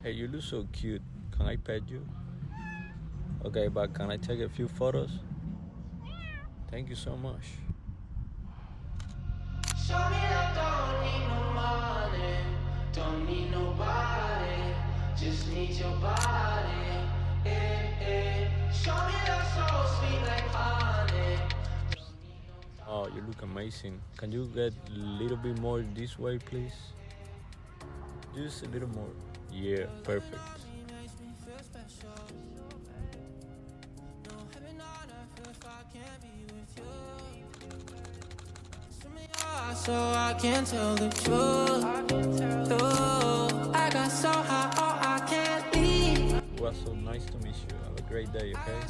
Hey, you look so cute. Can I pet you? Okay, but can I take a few photos? Thank you so much. Show me that don't need no money, don't need nobody, just need your body. Show me that so sweet like honey. Oh, you look amazing. Can you get a little bit more this way, please? Just a little more. Yeah, perfect. So I can tell the truth. I got so high, oh, I can't leave. It was so nice to meet you. Have a great day, okay?